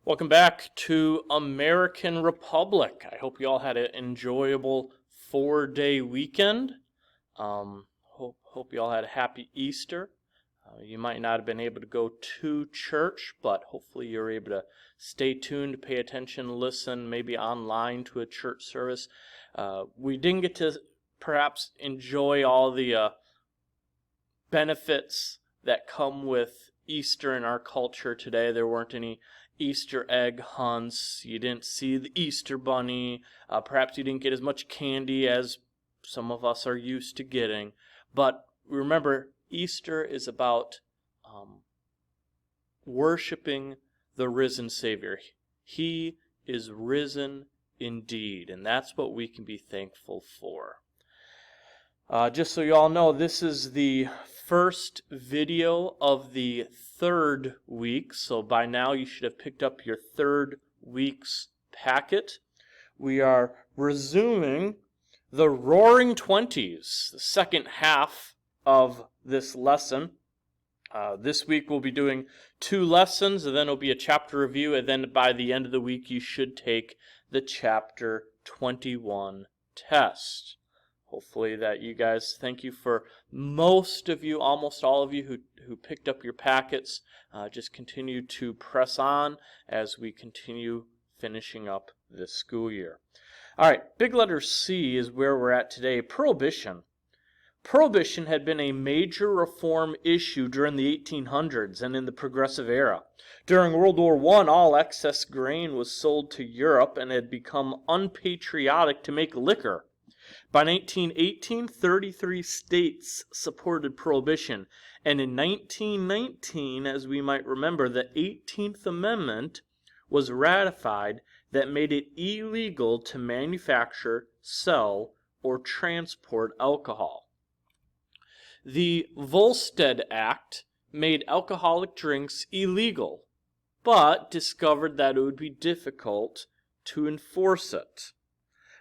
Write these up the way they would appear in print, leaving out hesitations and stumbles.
Welcome back to American Republic. I hope you all had an enjoyable 4-day weekend. Hope you all had a happy Easter. You might not have been able to go to church, but hopefully you're able to stay tuned, pay attention, listen, maybe online to a church service. We didn't get to perhaps enjoy all the benefits that come with Easter in our culture today. There weren't any Easter egg hunts. You didn't see the Easter bunny. Perhaps you didn't get as much candy as some of us are used to getting. But remember, Easter is about worshiping the risen Savior. He is risen indeed, and that's what we can be thankful for. Just so you all know, this is the first video of the third week, so by now you should have picked up your third week's packet. We are resuming the Roaring Twenties, the second half of this lesson. This week we'll be doing 2 lessons, and then it'll be a chapter review, and then by the end of the week you should take the chapter 21 test. Hopefully that you guys, thank you for most of you, almost all of you who picked up your packets. Just continue to press on as we continue finishing up this school year. All right, big letter C is where we're at today. Prohibition. Prohibition had been a major reform issue during the 1800s and in the Progressive Era. During World War I, all excess grain was sold to Europe and had become unpatriotic to make liquor. By 1918, 33 states supported prohibition, and in 1919, as we might remember, the 18th Amendment was ratified that made it illegal to manufacture, sell, or transport alcohol. The Volstead Act made alcoholic drinks illegal, but discovered that it would be difficult to enforce it.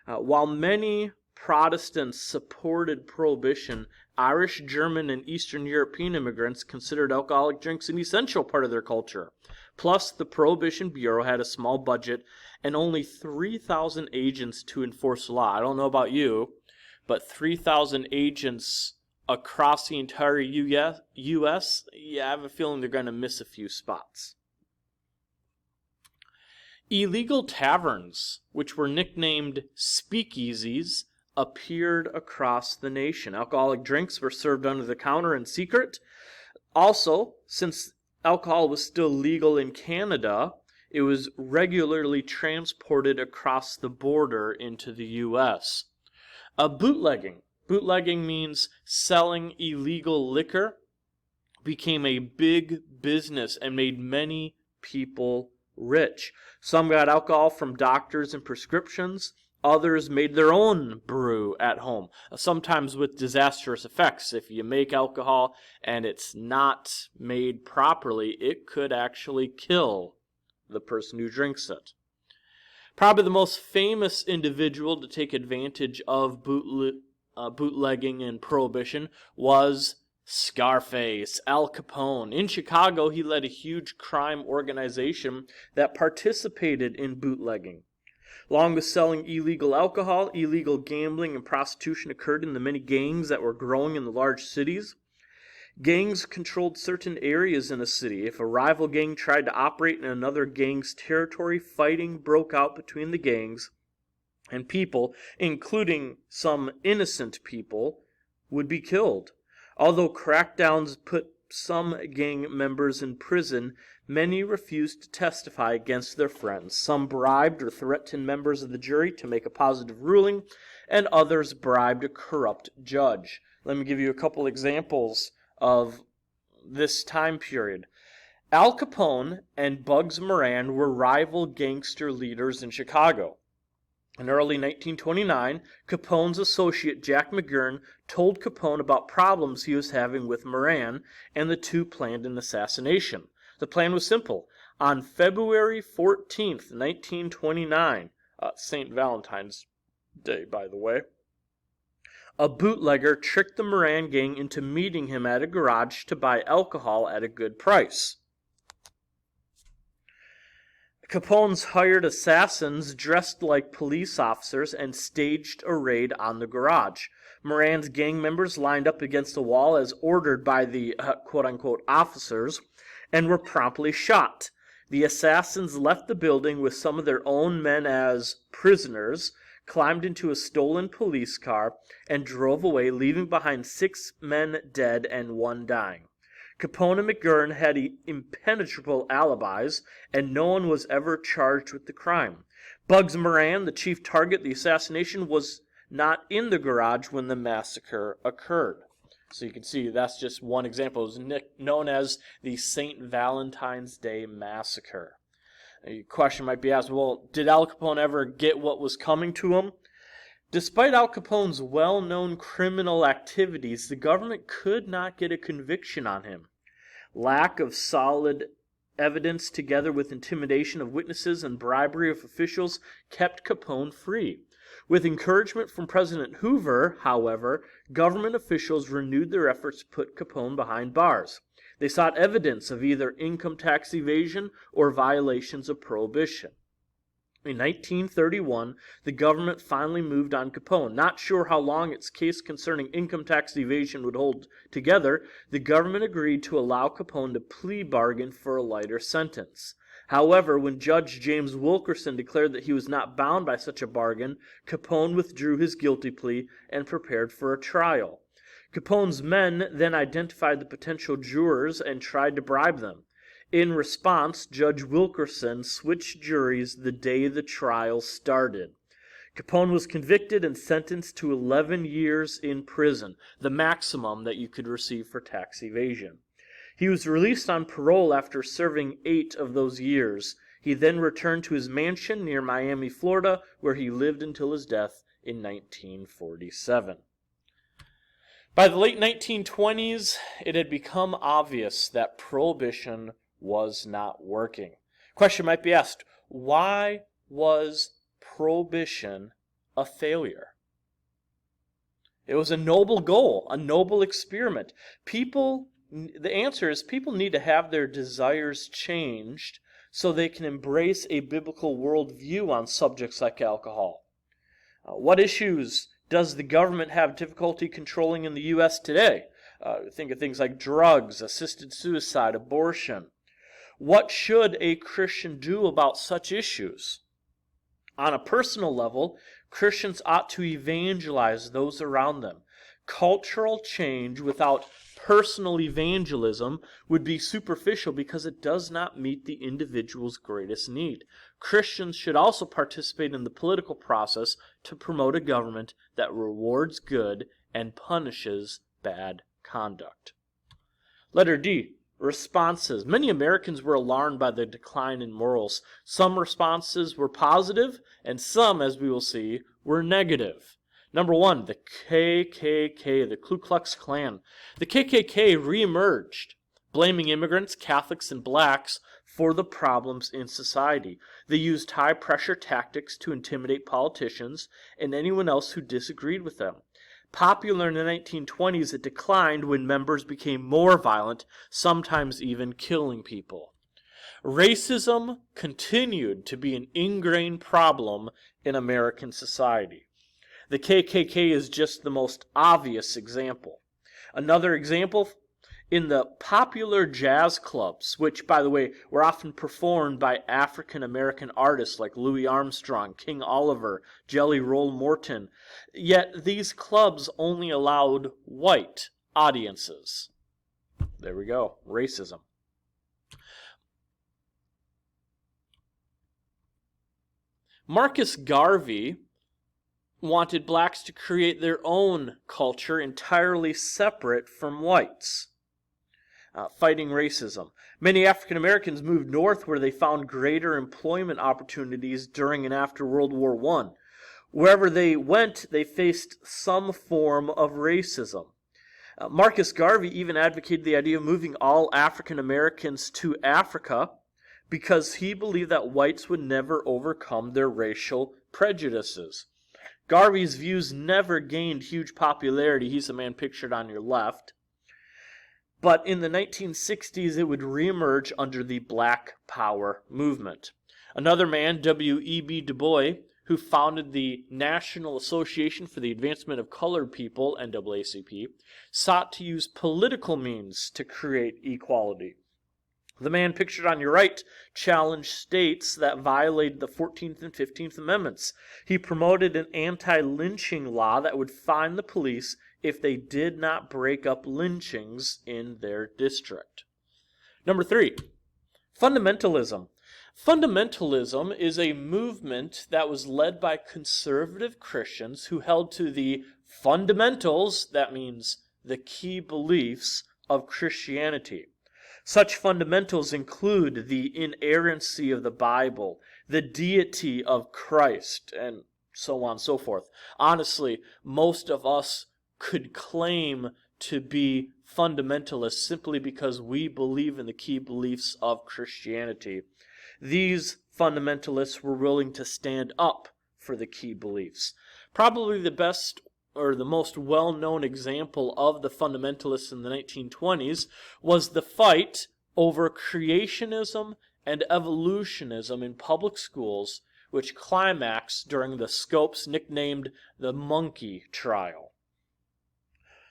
While many Protestants supported prohibition, Irish, German, and Eastern European immigrants considered alcoholic drinks an essential part of their culture. Plus, the Prohibition Bureau had a small budget and only 3,000 agents to enforce law. I don't know about you, but 3,000 agents across the entire U.S., yeah, I have a feeling they're going to miss a few spots. Illegal taverns, which were nicknamed speakeasies, appeared across the nation. Alcoholic drinks were served under the counter in secret. Also, since alcohol was still legal in Canada, it was regularly transported across the border into the U.S. Bootlegging. Bootlegging means selling illegal liquor. Became a big business and made many people rich. Some got alcohol from doctors and prescriptions. Others made their own brew at home, sometimes with disastrous effects. If you make alcohol and it's not made properly, it could actually kill the person who drinks it. Probably the most famous individual to take advantage of bootlegging and prohibition was Scarface, Al Capone. In Chicago, he led a huge crime organization that participated in bootlegging. Along with selling illegal alcohol, illegal gambling and prostitution occurred in the many gangs that were growing in the large cities. Gangs controlled certain areas in a city. If a rival gang tried to operate in another gang's territory, fighting broke out between the gangs, and people, including some innocent people, would be killed. Although crackdowns put some gang members in prison, many refused to testify against their friends. Some bribed or threatened members of the jury to make a positive ruling, and others bribed a corrupt judge. Let me give you a couple examples of this time period. Al Capone and Bugs Moran were rival gangster leaders in Chicago. In early 1929, Capone's associate Jack McGurn told Capone about problems he was having with Moran, and the two planned an assassination. The plan was simple. On February 14th, 1929, St. Valentine's Day, by the way, a bootlegger tricked the Moran gang into meeting him at a garage to buy alcohol at a good price. Capone's hired assassins dressed like police officers and staged a raid on the garage. Moran's gang members lined up against the wall as ordered by the quote-unquote officers and were promptly shot. The assassins left the building with some of their own men as prisoners, climbed into a stolen police car, and drove away, leaving behind 6 men dead and 1 dying. Capone and McGurn had impenetrable alibis, and no one was ever charged with the crime. Bugs Moran, the chief target of the assassination, was not in the garage when the massacre occurred. So you can see that's just one example. It was known as the St. Valentine's Day Massacre. A question might be asked, well, did Al Capone ever get what was coming to him? Despite Al Capone's well-known criminal activities, the government could not get a conviction on him. Lack of solid evidence, together with intimidation of witnesses and bribery of officials, kept Capone free. With encouragement from President Hoover, however, government officials renewed their efforts to put Capone behind bars. They sought evidence of either income tax evasion or violations of prohibition. In 1931, the government finally moved on Capone. Not sure how long its case concerning income tax evasion would hold together, the government agreed to allow Capone to plea bargain for a lighter sentence. However, when Judge James Wilkerson declared that he was not bound by such a bargain, Capone withdrew his guilty plea and prepared for a trial. Capone's men then identified the potential jurors and tried to bribe them. In response, Judge Wilkerson switched juries the day the trial started. Capone was convicted and sentenced to 11 years in prison, the maximum that you could receive for tax evasion. He was released on parole after serving 8 of those years. He then returned to his mansion near Miami, Florida, where he lived until his death in 1947. By the late 1920s, it had become obvious that prohibition was not working. Question might be asked, why was prohibition a failure? It was a noble goal, a noble experiment. The answer is people need to have their desires changed so they can embrace a biblical worldview on subjects like alcohol. What issues does the government have difficulty controlling in the U.S. today? Think of things like drugs, assisted suicide, abortion. What should a Christian do about such issues? On a personal level, Christians ought to evangelize those around them. Cultural change without personal evangelism would be superficial because it does not meet the individual's greatest need. Christians should also participate in the political process to promote a government that rewards good and punishes bad conduct. Letter D. Responses. Many Americans were alarmed by the decline in morals. Some responses were positive, and some, as we will see, were negative. Number 1, the KKK, the Ku Klux Klan. The KKK reemerged, blaming immigrants, Catholics, and blacks for the problems in society. They used high-pressure tactics to intimidate politicians and anyone else who disagreed with them. Popular in the 1920s, it declined when members became more violent, sometimes even killing people. Racism continued to be an ingrained problem in American society. The KKK is just the most obvious example. Another example, in the popular jazz clubs, which, by the way, were often performed by African-American artists like Louis Armstrong, King Oliver, Jelly Roll Morton, yet these clubs only allowed white audiences. There we go, racism. Marcus Garvey wanted blacks to create their own culture entirely separate from whites. Fighting racism. Many African Americans moved north where they found greater employment opportunities during and after World War I. Wherever they went, they faced some form of racism. Marcus Garvey even advocated the idea of moving all African Americans to Africa because he believed that whites would never overcome their racial prejudices. Garvey's views never gained huge popularity. He's the man pictured on your left. But in the 1960s, it would reemerge under the Black Power movement. Another man, W.E.B. Du Bois, who founded the National Association for the Advancement of Colored People, NAACP, sought to use political means to create equality. The man pictured on your right challenged states that violated the 14th and 15th Amendments. He promoted an anti-lynching law that would fine the police if they did not break up lynchings in their district. Number 3, fundamentalism. Fundamentalism is a movement that was led by conservative Christians who held to the fundamentals, that means the key beliefs of Christianity. Such fundamentals include the inerrancy of the Bible, the deity of Christ, and so on and so forth. Honestly, most of us could claim to be fundamentalists simply because we believe in the key beliefs of Christianity. These fundamentalists were willing to stand up for the key beliefs. Probably the best or the most well-known example of the fundamentalists in the 1920s was the fight over creationism and evolutionism in public schools, which climaxed during the Scopes nicknamed the Monkey Trial.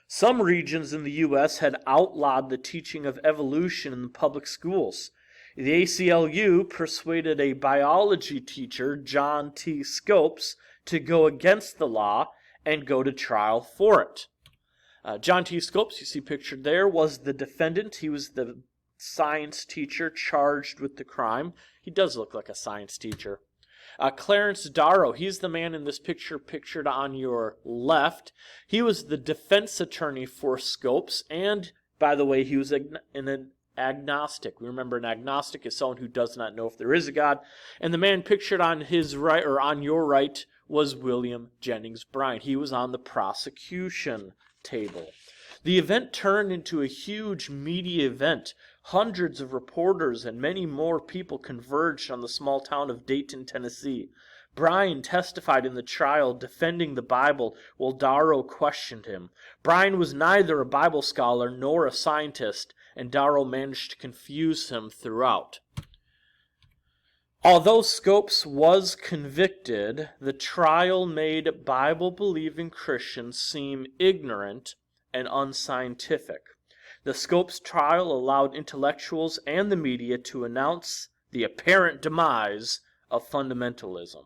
Some regions in the U.S. had outlawed the teaching of evolution in the public schools. The ACLU persuaded a biology teacher, John T. Scopes, to go against the law and go to trial for it. John T. Scopes, you see pictured there, was the defendant. He was the science teacher charged with the crime. He does look like a science teacher. Clarence Darrow, he's the man in this picture pictured on your left. He was the defense attorney for Scopes, and, by the way, he was an agnostic. We remember an agnostic is someone who does not know if there is a God. And the man pictured on his right, or on your right, was William Jennings Bryan. He was on the prosecution table. The event turned into a huge media event. Hundreds of reporters and many more people converged on the small town of Dayton, Tennessee. Bryan testified in the trial defending the Bible while Darrow questioned him. Bryan was neither a Bible scholar nor a scientist, and Darrow managed to confuse him throughout. Although Scopes was convicted, the trial made Bible-believing Christians seem ignorant and unscientific. The Scopes trial allowed intellectuals and the media to announce the apparent demise of fundamentalism.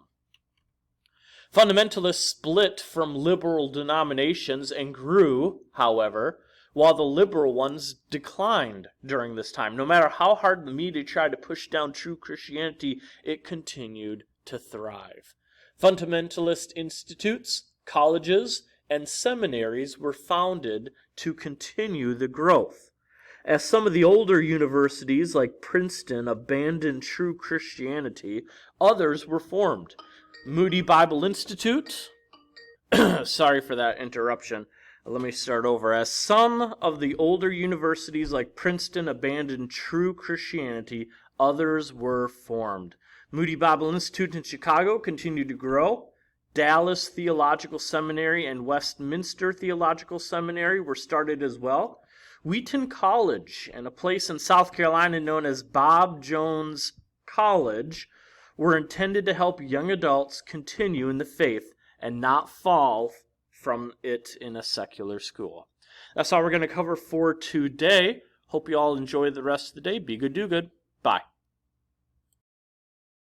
Fundamentalists split from liberal denominations and grew, however, while the liberal ones declined during this time. No matter how hard the media tried to push down true Christianity, it continued to thrive. Fundamentalist institutes, colleges, and seminaries were founded to continue the growth. As some of the older universities, like Princeton, abandoned true Christianity, others were formed. Moody Bible Institute, sorry for that interruption. Let me start over. As some of the older universities like Princeton abandoned true Christianity, others were formed. Moody Bible Institute in Chicago continued to grow. Dallas Theological Seminary and Westminster Theological Seminary were started as well. Wheaton College and a place in South Carolina known as Bob Jones College were intended to help young adults continue in the faith and not fall from it in a secular school. That's all we're going to cover for today. Hope you all enjoy the rest of the day. Be good, do good. Bye.